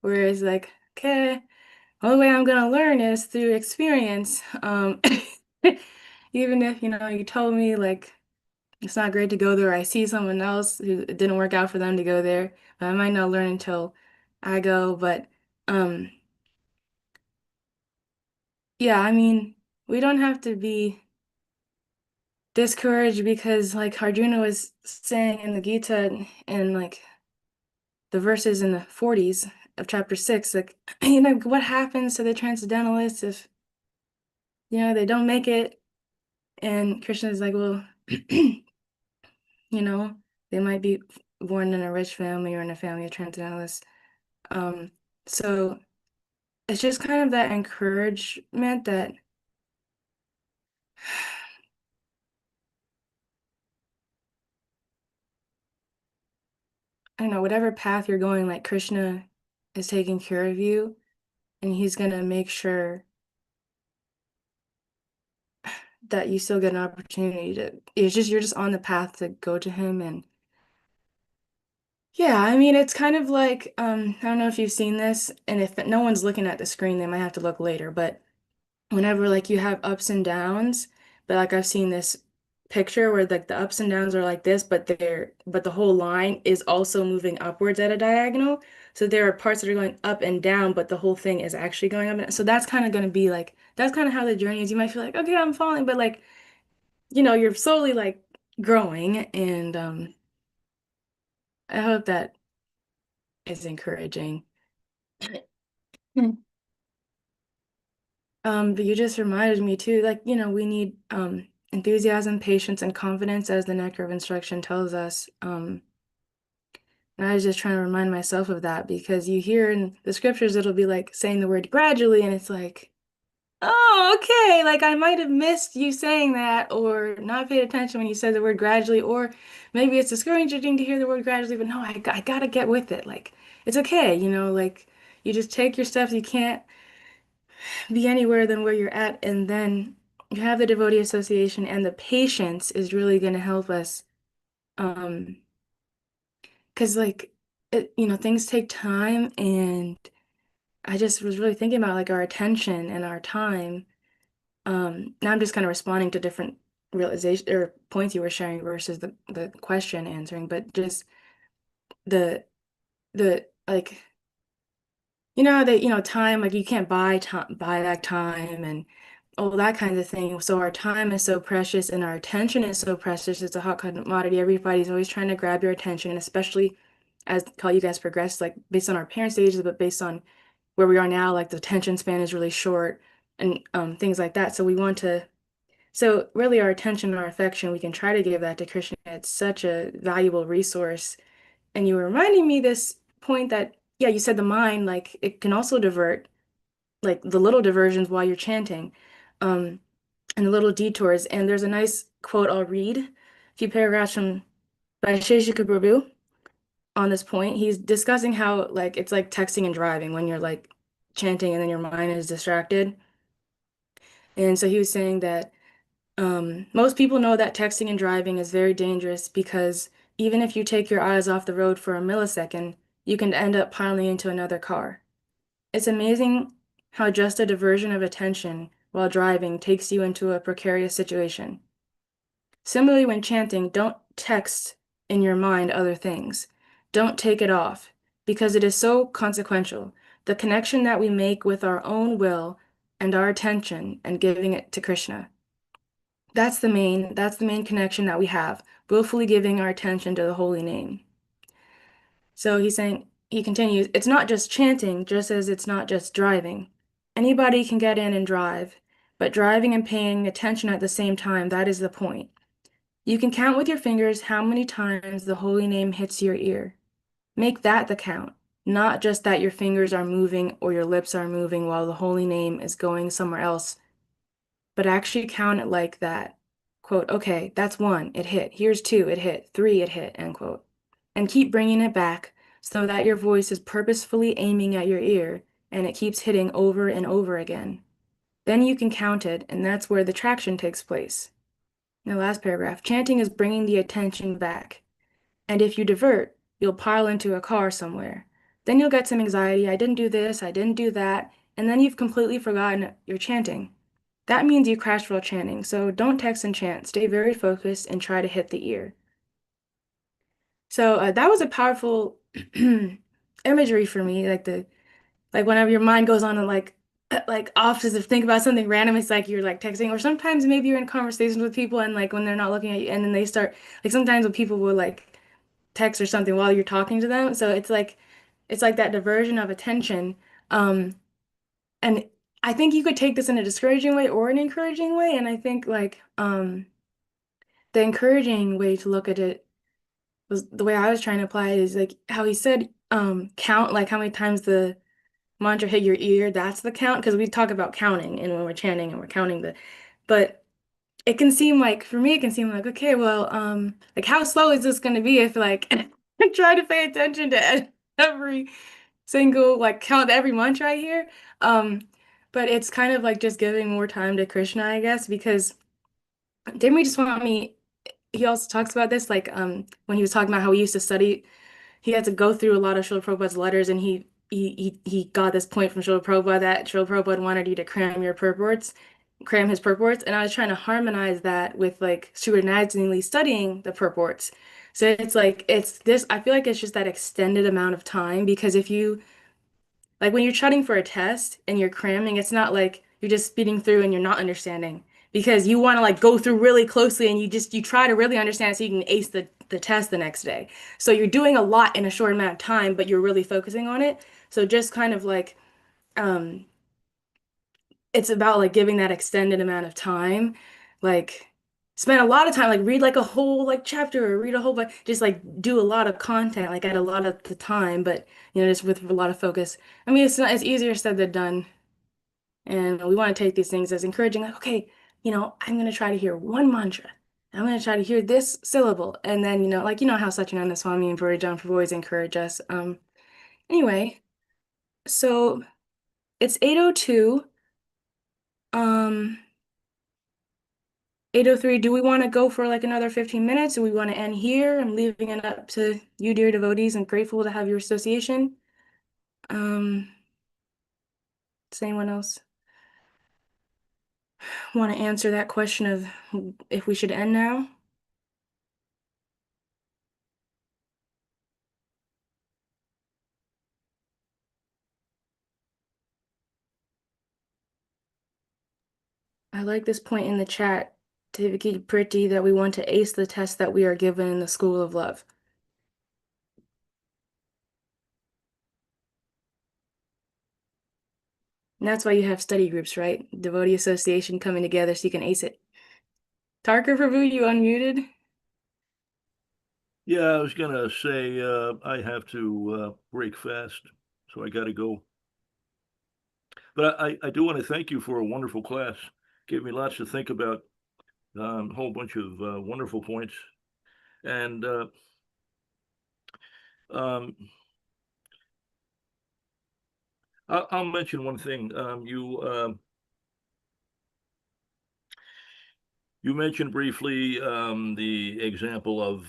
whereas like, okay, only way I'm gonna learn is through experience. Even if, you told me like it's not great to go there, I see someone else who it didn't work out for them to go there, but I might not learn until I go. But um, yeah, I mean, we don't have to be discouraged because like Arjuna was saying in the Gita and like the verses in the 40s of chapter 6, like, what happens to the transcendentalists if, they don't make it? And Krishna is like, well, you know, they might be born in a rich family or in a family of transcendentalists. Um, so it's just kind of that encouragement that I don't know, whatever path you're going, like Krishna is taking care of you and he's gonna make sure that you still get an opportunity to, you're just on the path to go to him. And yeah, I mean, it's kind of like, I don't know if you've seen this, and if no one's looking at the screen, they might have to look later, but whenever like you have ups and downs, but like I've seen this picture where like the ups and downs are like this, but the whole line is also moving upwards at a diagonal. So there are parts that are going up and down, but the whole thing is actually going up. So that's kind of going to be like that's kind of how the journey is. You might feel like, okay, I'm falling, but like, you're slowly like growing, and I hope that is encouraging. But you just reminded me too, like, we need enthusiasm, patience, and confidence as the nectar of instruction tells us. And I was just trying to remind myself of that because you hear in the scriptures it'll be like saying the word gradually, and it's like, oh, okay, like I might have missed you saying that or not paid attention when you said the word gradually, or maybe it's discouraging to hear the word gradually, but no, I gotta get with it. Like, it's okay, like you just take your steps. You can't be anywhere than where you're at, and then you have the devotee association, and the patience is really going to help us. Because like things take time, and I just was really thinking about like our attention and our time. Now I'm just kind of responding to different realization or points you were sharing versus the question answering, but just the like that time, like you can't buy back time and all that kind of thing. So our time is so precious and our attention is so precious. It's a hot commodity. Everybody's always trying to grab your attention, and especially as call you guys progress, like based on our parents' ages, but based on where we are now, like the attention span is really short and things like that. So really our attention, our affection, we can try to give that to Krishna. It's such a valuable resource. And you were reminding me this point that, yeah, you said the mind, like it can also divert, like the little diversions while you're chanting, um, and the little detours. And there's a nice quote I'll read, a few paragraphs from Vaisheshika Prabhu on this point. He's discussing how like it's like texting and driving when you're like chanting and then your mind is distracted. And so he was saying that most people know that texting and driving is very dangerous because even if you take your eyes off the road for a millisecond, you can end up piling into another car. It's amazing how just a diversion of attention while driving takes you into a precarious situation. Similarly, when chanting, don't text in your mind other things. Don't take it off because it is so consequential. The connection that we make with our own will and our attention and giving it to Krishna. That's the main connection that we have, willfully giving our attention to the holy name. So he continues, it's not just chanting, just as it's not just driving. Anybody can get in and drive, but driving and paying attention at the same time, that is the point. You can count with your fingers how many times the holy name hits your ear. Make that the count, not just that your fingers are moving or your lips are moving while the holy name is going somewhere else, but actually count it like that. Quote, okay, that's one, it hit. Here's two, it hit. Three, it hit, end quote. And keep bringing it back so that your voice is purposefully aiming at your ear and it keeps hitting over and over again. Then you can count it, and that's where the traction takes place. In the last paragraph, chanting is bringing the attention back. And if you divert, you'll pile into a car somewhere. Then you'll get some anxiety. I didn't do this, I didn't do that. And then you've completely forgotten you're chanting. That means you crashed while chanting. So don't text and chant. Stay very focused and try to hit the ear. So that was a powerful imagery for me. Like whenever your mind goes on and like off to think about something random, it's like you're like texting, or sometimes maybe you're in conversations with people and like when they're not looking at you, and then they start like sometimes when people will like text or something while you're talking to them. So it's like that diversion of attention. And I think you could take this in a discouraging way or an encouraging way. And I think like the encouraging way to look at it was the way I was trying to apply it is like how he said count like how many times the mantra hit your ear, that's the count. Because we talk about counting and when we're chanting and we're counting but it can seem like for me it can seem like okay, well like how slow is this going to be if like I try to pay attention to every single like count every mantra I hear. But it's kind of like just giving more time to Krishna, I guess, because didn't we just want me he also talks about this like when he was talking about how he used to study, he had to go through a lot of Srila Prabhupada's letters, and he got this point from Srila Prabhupada that Srila Prabhupada wanted you to cram his purports, and I was trying to harmonize that with like scrutinizingly studying the purports. So it's like it's this, I feel like it's just that extended amount of time, because if you like when you're studying for a test and you're cramming, it's not like you're just speeding through and you're not understanding, because you want to like go through really closely and you try to really understand so you can ace the test the next day. So you're doing a lot in a short amount of time, but you're really focusing on it. So just kind of like um it's about like giving that extended amount of time, like spend a lot of time, like read like a whole like chapter or read a whole but just like do a lot of content like at a lot of the time, but just with a lot of focus. I mean, it's easier said than done, and we want to take these things as encouraging, like okay, I'm going to try to hear one mantra, I'm going to try to hear this syllable, and then like how Satchidananda Swami and Burijan Prabhu always encourage us. Anyway, so it's 8:02. um 8:03, do we want to go for like another 15 minutes? Do we want to end here? I'm leaving it up to you, dear devotees, and grateful to have your association. Um, does anyone else want to answer that question of if we should end now? I like this point in the chat, Tiviki Pretty, that we want to ace the test that we are given in the school of love. And that's why you have study groups, right? Devotee association coming together so you can ace it. Tarker Prabhu, you unmuted? Yeah, I was gonna say I have to break fast, so I got to go. But I do want to thank you for a wonderful class. Gave me lots to think about, a whole bunch of wonderful points. And um, I'll mention one thing. You mentioned briefly the example of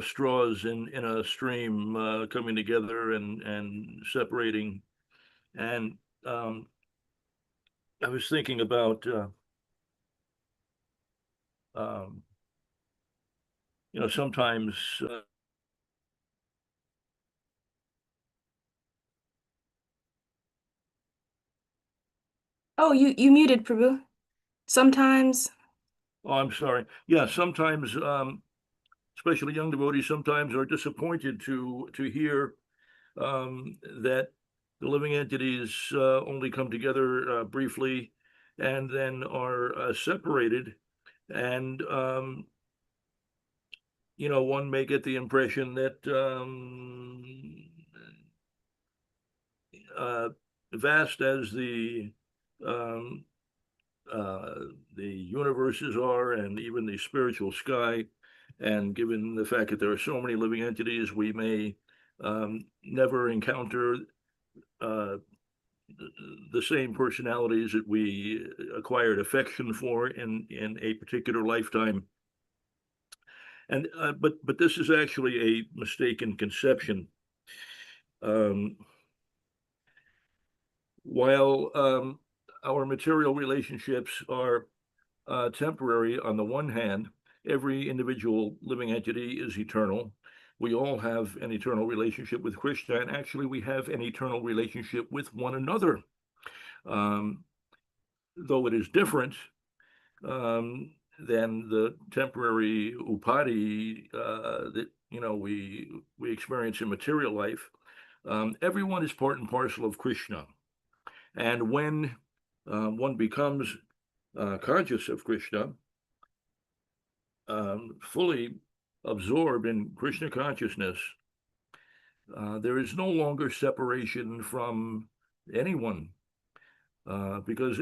straws in a stream coming together and separating. And I was thinking about um, sometimes Oh, you muted, Prabhu. Sometimes. oh, I'm sorry. Yeah, sometimes especially young devotees sometimes are disappointed to hear that The living entities only come together briefly and then are separated. And, one may get the impression that vast as um, the universes are, and even the spiritual sky, and given the fact that there are so many living entities, we may never encounter the same personalities that we acquired affection for in a particular lifetime. And but this is actually a mistaken conception. While our material relationships are temporary on the one hand, every individual living entity is eternal. We all have an eternal relationship with Krishna, and actually we have an eternal relationship with one another. Though it is different than the temporary upadi that we experience in material life. Everyone is part and parcel of Krishna, and when one becomes conscious of Krishna, fully absorbed in Krishna consciousness, there is no longer separation from anyone, because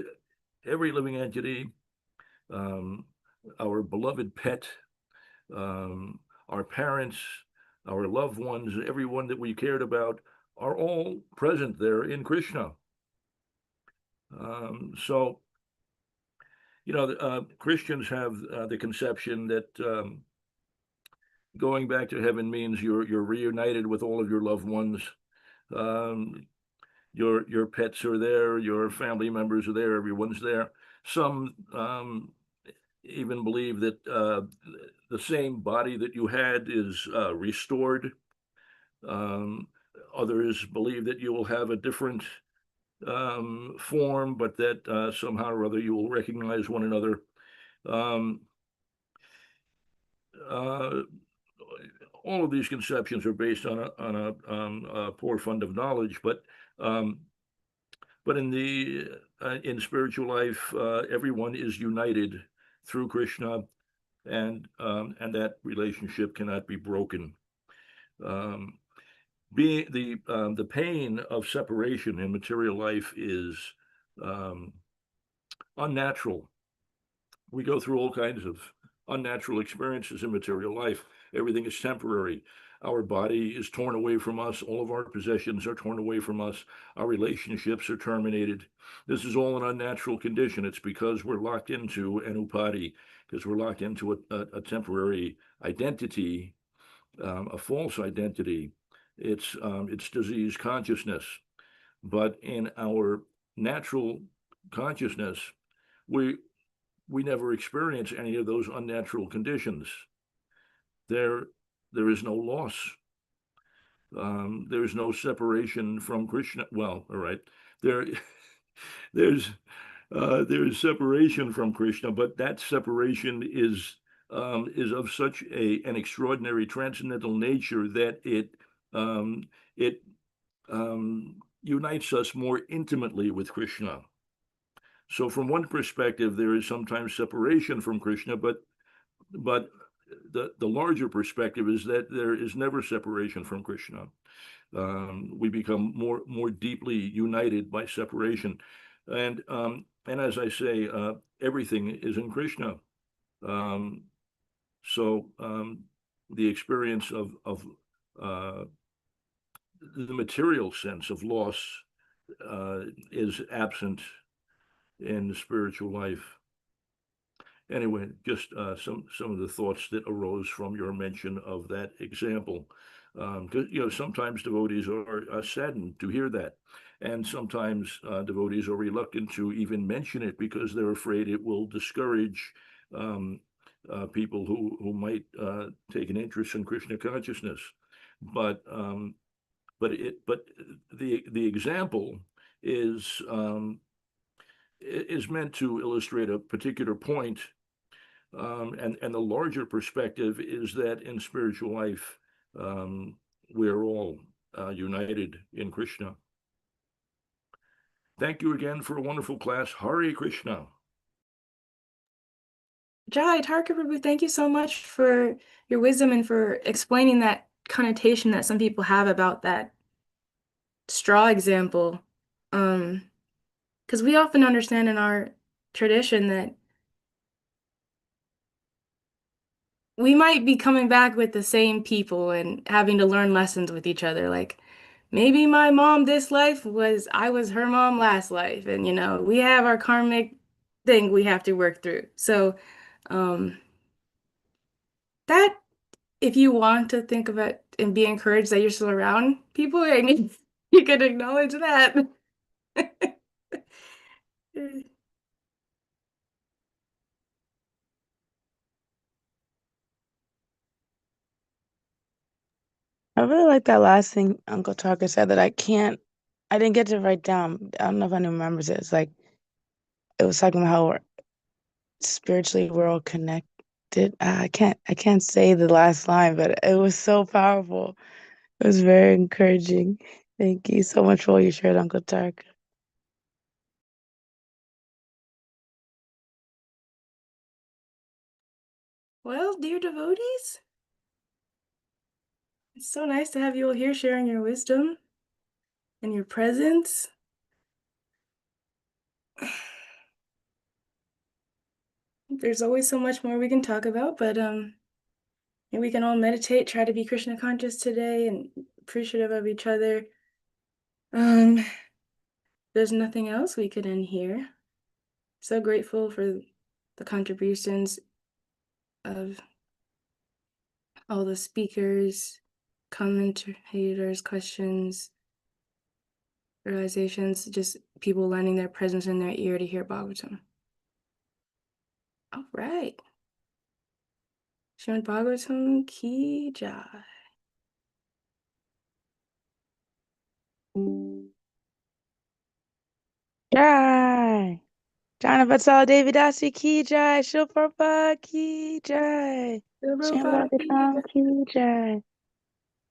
every living entity, our beloved pet, our parents, our loved ones, everyone that we cared about, are all present there in Krishna. So, Christians have the conception that going back to heaven means you're reunited with all of your loved ones. Your pets are there, your family members are there, everyone's there. Some even believe that the same body that you had is restored. Others believe that you will have a different form, but that somehow or other you will recognize one another. All of these conceptions are based on a poor fund of knowledge, but in spiritual life, everyone is united through Krishna, and that relationship cannot be broken. Being the pain of separation in material life is unnatural. We go through all kinds of unnatural experiences in material life. Everything is temporary. Our body is torn away from us. All of our possessions are torn away from us. Our relationships are terminated. This is all an unnatural condition. It's because we're locked into an upadi, because we're locked into a temporary identity, a false identity. It's disease consciousness. But in our natural consciousness, we never experience any of those unnatural conditions. There is no loss. There's no separation from Krishna. Well, all right, there's separation from Krishna, but that separation is of such an extraordinary transcendental nature that it unites us more intimately with Krishna. So from one perspective, there is sometimes separation from Krishna, but the larger perspective is that there is never separation from Krishna. We become more deeply united by separation, and as I say, everything is in Krishna. So the experience of the material sense of loss is absent in the spiritual life. Anyway, just some of the thoughts that arose from your mention of that example. Because sometimes devotees are saddened to hear that, and sometimes devotees are reluctant to even mention it because they're afraid it will discourage people who might take an interest in Krishna consciousness. But the example is meant to illustrate a particular point, and the larger perspective is that in spiritual life, we're all united in Krishna. Thank you again for a wonderful class. Hare Krishna. Jai, Tarka Prabhu, thank you so much for your wisdom and for explaining that connotation that some people have about that straw example. Because we often understand in our tradition that we might be coming back with the same people and having to learn lessons with each other. Like maybe my mom this life was I was her mom last life, and we have our karmic thing we have to work through. So that if you want to think of it and be encouraged that you're still around people, I mean, you could acknowledge that. I really like that last thing Uncle Tucker said that I didn't get to write down. I don't know if anyone remembers it. It's like, it was talking about how spiritually we're all connected. I can't say the last line, but it was so powerful. It was very encouraging. Thank you so much for all you shared, Uncle Tucker. Well, dear devotees, it's so nice to have you all here sharing your wisdom and your presence. There's always so much more we can talk about, but maybe we can all meditate, try to be Krishna conscious today and appreciative of each other. There's nothing else, we could end here. So grateful for the contributions of all the speakers, commentators, questions, realizations, just people lending their presence in their ear to hear Bhagavatam. All right. Srimad Bhagavatam ki jai. Jai! Jana Vatsal Devi Dasi ki jai! Shil Prabhupada ki jai! Prabhupada ki Shyam Bhagavatam ki jai!